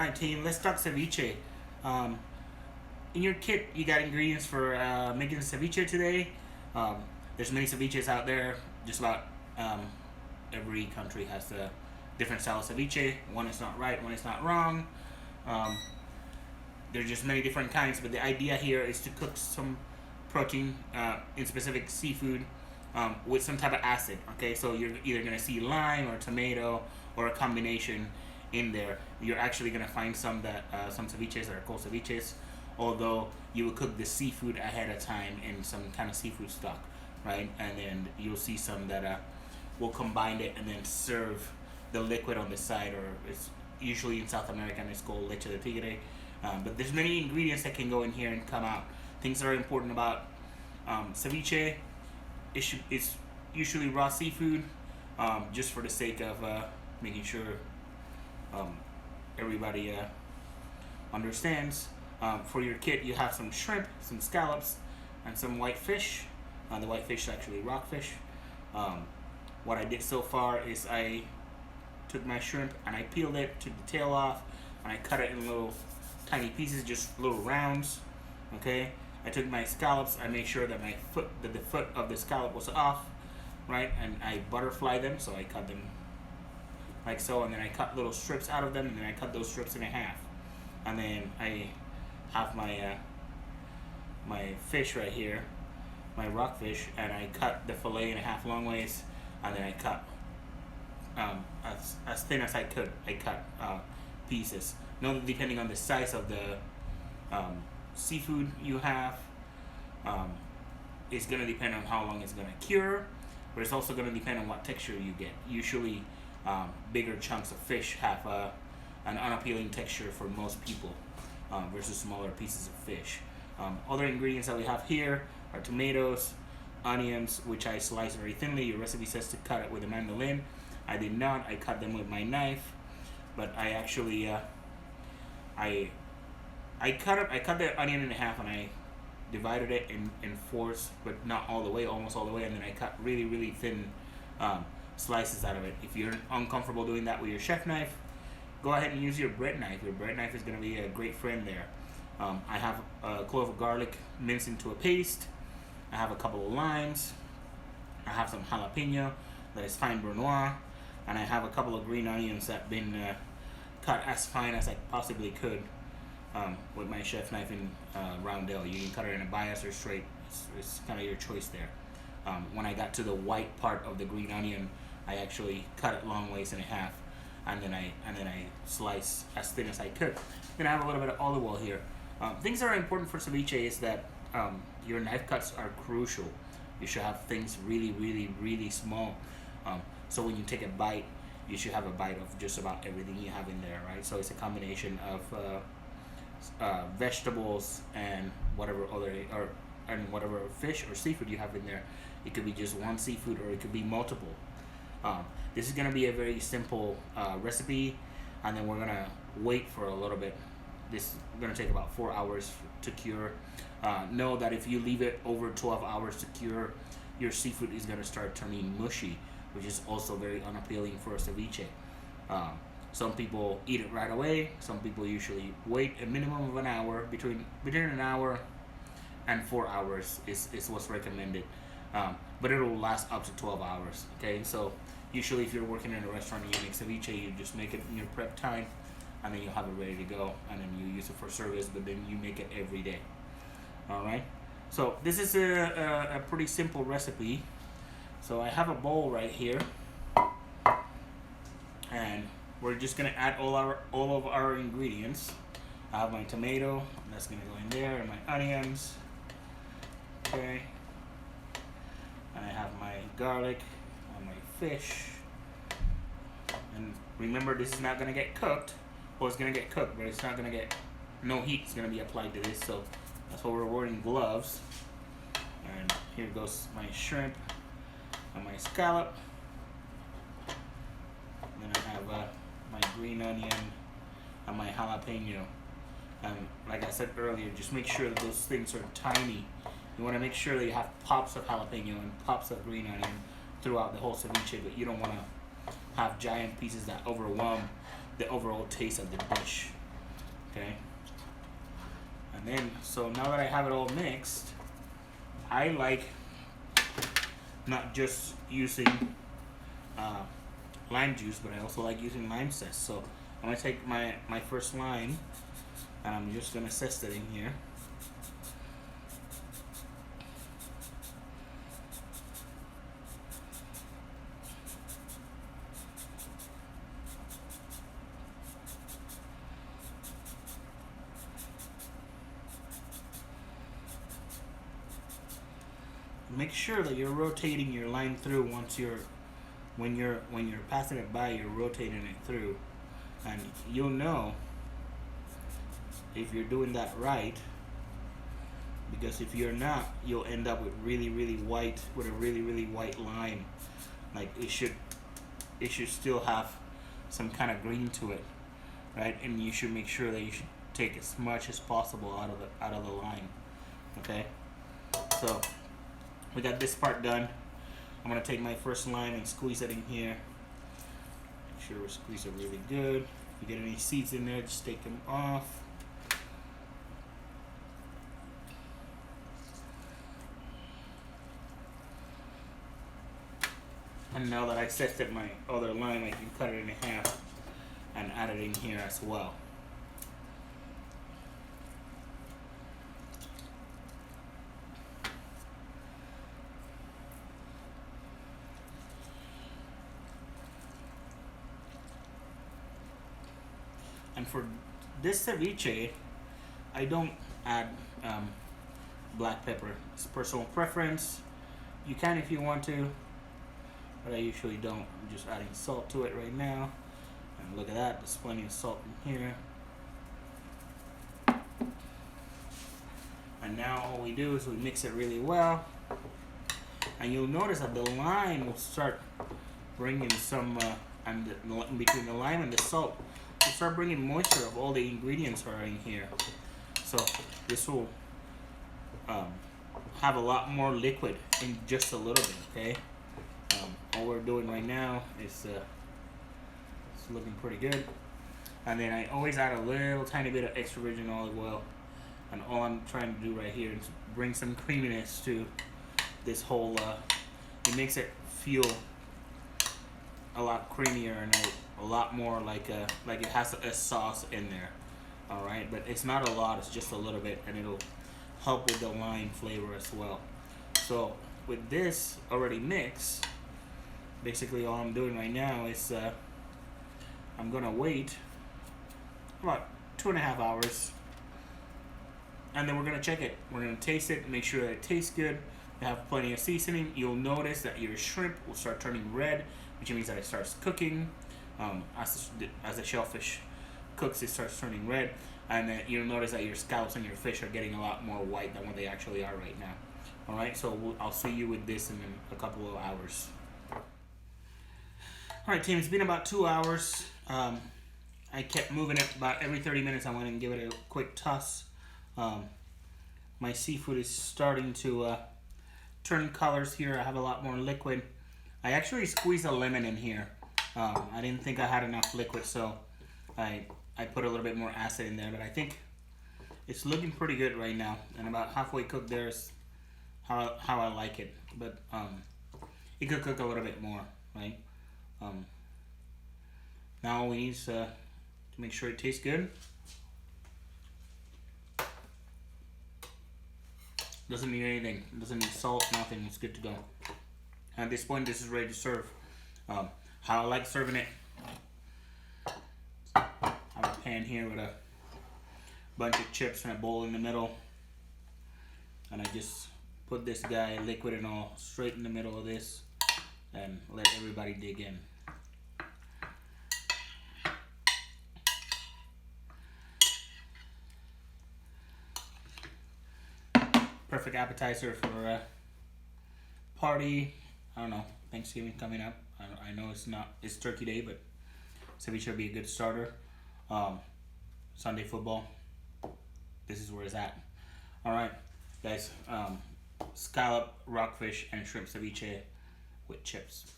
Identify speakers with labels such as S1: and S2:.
S1: Alright team, let's talk ceviche. Um, in your kit, you got ingredients for making ceviche today. Um, there's many ceviches out there. Just about um, every country has a different style of ceviche. One is not right, one is not wrong. Um, there's just many different kinds, but the idea here is to cook some protein, in specific seafood, with some type of acid. Okay, so you're either gonna see lime or tomato or a combination in there. You're actually gonna find some ceviches that are called ceviches, although you will cook the seafood ahead of time in some kind of seafood stock, right? And then you'll see some that will combine it and then serve the liquid on the side, or it's usually in South America and it's called leche de tigre. But there's many ingredients that can go in here and come out. Things that are important about ceviche. It's usually raw seafood, just for the sake of making sure everybody understands. For your kit, you have some shrimp, some scallops, and some white fish. The white fish is actually rockfish. What I did so far is I took my shrimp and I peeled it, took the tail off, and I cut it in little tiny pieces, just little rounds. Okay. I took my scallops. I made sure that the foot of the scallop was off, right? And I butterfly them, so I cut them like so, and then I cut little strips out of them, and then I cut those strips in half. And then I have my my fish right here, my rockfish, and I cut the fillet in half long ways, and then I cut as thin as I could. I cut pieces. Now, depending on the size of the seafood you have, it's going to depend on how long it's going to cure, but it's also going to depend on what texture you get. Usually bigger chunks of fish have an unappealing texture for most people, versus smaller pieces of fish. Other ingredients that we have here are tomatoes, onions, which I slice very thinly. Your recipe says to cut it with a mandolin. I did not. I cut them with my knife, but I actually I cut the onion in half, and I divided it in fours, but not all the way, almost all the way, and then I cut really, really thin slices out of it. If you're uncomfortable doing that with your chef knife, go ahead and use your bread knife. Your bread knife is going to be a great friend there. I have a clove of garlic minced into a paste. I have a couple of limes. I have some jalapeno that is fine brunoise, and I have a couple of green onions that have been cut as fine as I possibly could. With my chef knife in roundel. You can cut it in a bias or straight. It's kind of your choice there. When I got to the white part of the green onion, I actually cut it long ways in half, and then I slice as thin as I could. Then I have a little bit of olive oil here. Things that are important for ceviche is that your knife cuts are crucial. You should have things really, really, really small. So when you take a bite, you should have a bite of just about everything you have in there, right? So it's a combination of vegetables and whatever whatever fish or seafood you have in there. It could be just one seafood, or it could be multiple. This is gonna be a very simple recipe, and then we're gonna wait for a little bit. This is gonna take about 4 hours to cure. Know that if you leave it over 12 hours to cure, your seafood is gonna start turning mushy, which is also very unappealing for a ceviche. Some people eat it right away. Some people usually wait a minimum of an hour. Between an hour and 4 hours is what's recommended. But it'll last up to 12 hours. Okay, so usually if you're working in a restaurant and you make ceviche, you just make it in your prep time, and then you'll have it ready to go, and then you use it for service, but then you make it every day. All right. So this is a pretty simple recipe. So I have a bowl right here, and we're just gonna add all of our ingredients. I have my tomato, that's gonna go in there, and my onions. Okay. And I have my garlic and my fish. And remember, this is not gonna get cooked. Well, it's gonna get cooked, but it's not gonna get, no heat is gonna be applied to this. So that's why we're wearing gloves. And here goes my shrimp and my scallop. And then I have my green onion and my jalapeno. And like I said earlier, just make sure that those things are tiny. You want to make sure that you have pops of jalapeno and pops of green onion throughout the whole ceviche, but you don't want to have giant pieces that overwhelm the overall taste of the dish. Okay. And then, so now that I have it all mixed, I like not just using lime juice, but I also like using lime zest. So I'm gonna take my first lime, and I'm just gonna zest it in here. Make sure that you're rotating your lime through once when you're passing it by, you're rotating it through, and you'll know if you're doing that right, because if you're not, you'll end up with a really white lime. Like it should still have some kind of green to it, right? And you should make sure that you should take as much as possible out of the lime. Okay, so we got this part done. I'm gonna take my first lime and squeeze it in here. Make sure we squeeze it really good. If you get any seeds in there, just take them off. And now that I zested my other lime, I can cut it in half and add it in here as well. And for this ceviche, I don't add black pepper. It's personal preference. You can if you want to, but I usually don't. I'm just adding salt to it right now. And look at that, there's plenty of salt in here. And now all we do is we mix it really well. And you'll notice that the lime will start bringing some, between the lime and the salt, will start bringing moisture of all the ingredients are in here. So this will have a lot more liquid in just a little bit, okay? All we're doing right now is it's looking pretty good. And then I always add a little tiny bit of extra virgin olive oil. And all I'm trying to do right here is bring some creaminess to this whole, it makes it feel a lot creamier and a lot more like it has a sauce in there. All right, but it's not a lot, it's just a little bit, and it'll help with the lime flavor as well. So with this already mixed, basically all I'm doing right now is I'm gonna wait about 2.5 hours, and then we're gonna check it. We're gonna taste it, make sure that it tastes good. You have plenty of seasoning. You'll notice that your shrimp will start turning red, which means that it starts cooking. As the shellfish cooks, it starts turning red, and then you'll notice that your scallops and your fish are getting a lot more white than what they actually are right now. All right, so I'll see you with this in a couple of hours. All right, team, it's been about 2 hours. I kept moving it about every 30 minutes. I went and give it a quick toss. My seafood is starting to turn colors here. I have a lot more liquid. I actually squeezed a lemon in here. I didn't think I had enough liquid, so I put a little bit more acid in there, but I think it's looking pretty good right now. And about halfway cooked, there's how I like it. But it could cook a little bit more, right? Now all we need is to make sure it tastes good. Doesn't need anything. Doesn't need salt, nothing. It's good to go. At this point, this is ready to serve. How I like serving it. I have a pan here with a bunch of chips and a bowl in the middle. And I just put this guy, liquid and all, straight in the middle of this. And let everybody dig in. Perfect appetizer for a party. I don't know, Thanksgiving coming up. I know it's Turkey Day, but ceviche will be a good starter. Sunday football, this is where it's at. All right, guys, scallop, rockfish, and shrimp ceviche with chips.